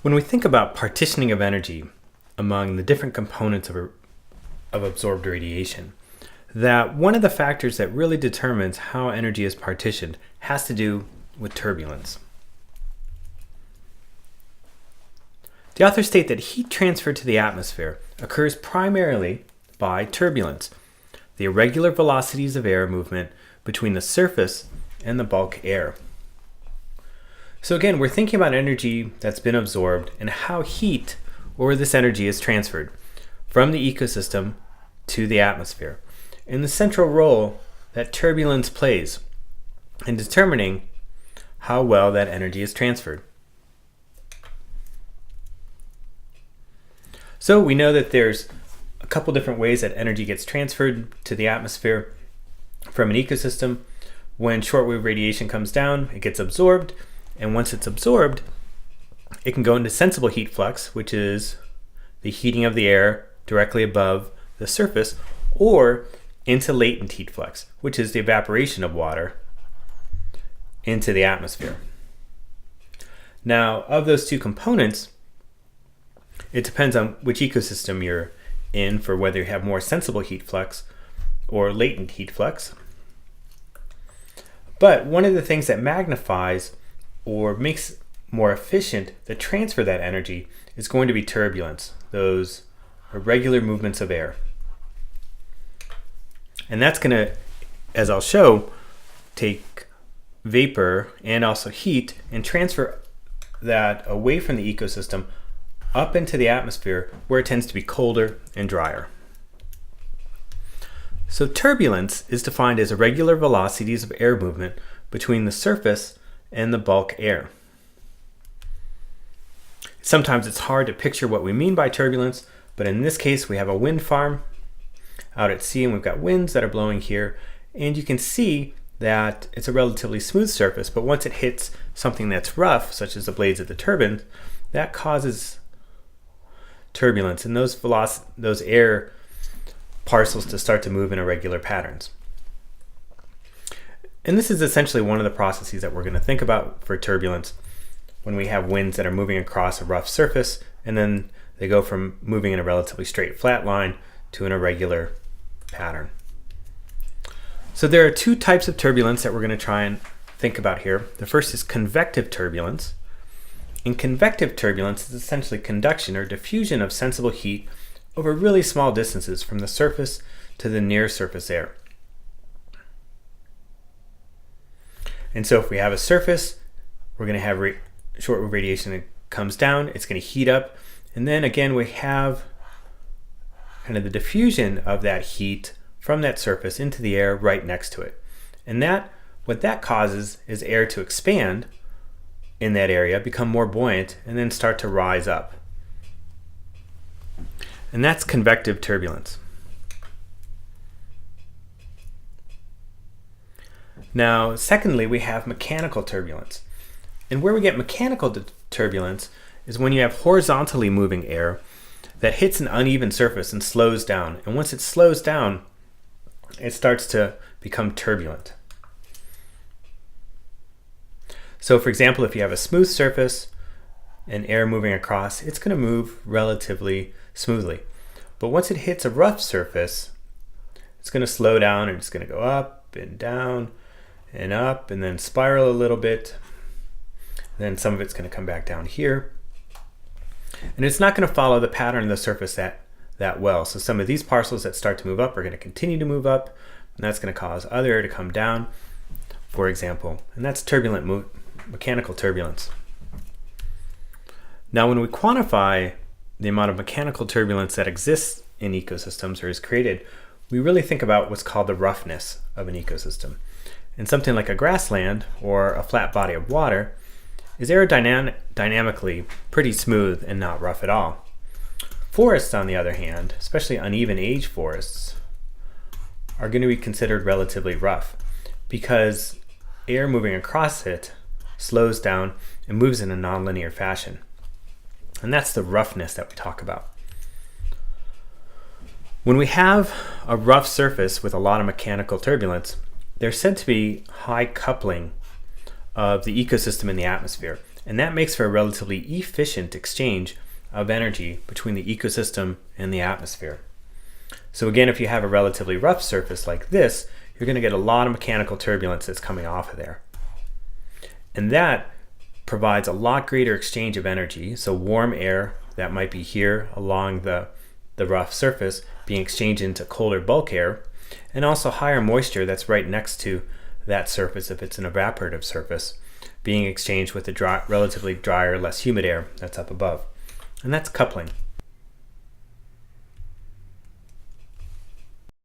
When we think about partitioning of energy among the different components of absorbed radiation, that one of the factors that really determines how energy is partitioned has to do with turbulence. The authors state that heat transfer to the atmosphere occurs primarily by turbulence, the irregular velocities of air movement between the surface and the bulk air. So again, we're thinking about energy that's been absorbed and how heat or this energy is transferred from the ecosystem to the atmosphere, and the central role that turbulence plays in determining how well that energy is transferred. So we know that there's a couple different ways that energy gets transferred to the atmosphere from an ecosystem. When shortwave radiation comes down, it gets absorbed, and once it's absorbed, it can go into sensible heat flux, which is the heating of the air directly above the surface, or into latent heat flux, which is the evaporation of water into the atmosphere. Now, of those two components, it depends on which ecosystem you're in for whether you have more sensible heat flux or latent heat flux. But one of the things that magnifies or makes more efficient the transfer of that energy is going to be turbulence, those irregular movements of air. And that's going to, as I'll show, take vapor and also heat and transfer that away from the ecosystem up into the atmosphere where it tends to be colder and drier. So turbulence is defined as irregular velocities of air movement between the surface and the bulk air. Sometimes it's hard to picture what we mean by turbulence, but in this case we have a wind farm out at sea and we've got winds that are blowing here, and you can see that it's a relatively smooth surface, but once it hits something that's rough, such as the blades of the turbine, that causes turbulence and those air parcels to start to move in irregular patterns. And this is essentially one of the processes that we're going to think about for turbulence when we have winds that are moving across a rough surface, and then they go from moving in a relatively straight flat line to an irregular pattern. So there are two types of turbulence that we're going to try and think about here. The first is convective turbulence. And convective turbulence is essentially conduction or diffusion of sensible heat over really small distances from the surface to the near surface air. And so if we have a surface, we're going to have shortwave radiation that comes down, it's going to heat up, and then again we have kind of the diffusion of that heat from that surface into the air right next to it. And what that causes is air to expand in that area, become more buoyant, and then start to rise up. And that's convective turbulence. Now, secondly, we have mechanical turbulence. And where we get mechanical turbulence is when you have horizontally moving air that hits an uneven surface and slows down. And once it slows down, it starts to become turbulent. So for example, if you have a smooth surface and air moving across, it's going to move relatively smoothly. But once it hits a rough surface, it's going to slow down and it's going to go up and down and up and then spiral a little bit. Then some of it's going to come back down here. And it's not going to follow the pattern of the surface that well. So some of these parcels that start to move up are going to continue to move up, and that's going to cause other air to come down, for example. And that's turbulent mechanical turbulence. Now, when we quantify the amount of mechanical turbulence that exists in ecosystems or is created, we really think about what's called the roughness of an ecosystem. And something like a grassland or a flat body of water is aerodynamically pretty smooth and not rough at all. Forests, on the other hand, especially uneven age forests, are going to be considered relatively rough because air moving across it slows down and moves in a nonlinear fashion. And that's the roughness that we talk about. When we have a rough surface with a lot of mechanical turbulence, there's said to be high coupling of the ecosystem in the atmosphere. And that makes for a relatively efficient exchange of energy between the ecosystem and the atmosphere. So again, if you have a relatively rough surface like this, you're going to get a lot of mechanical turbulence that's coming off of there. And that provides a lot greater exchange of energy. So warm air that might be here along the rough surface being exchanged into colder bulk air, and also higher moisture that's right next to that surface if it's an evaporative surface, being exchanged with the relatively drier, less humid air that's up above. And that's coupling.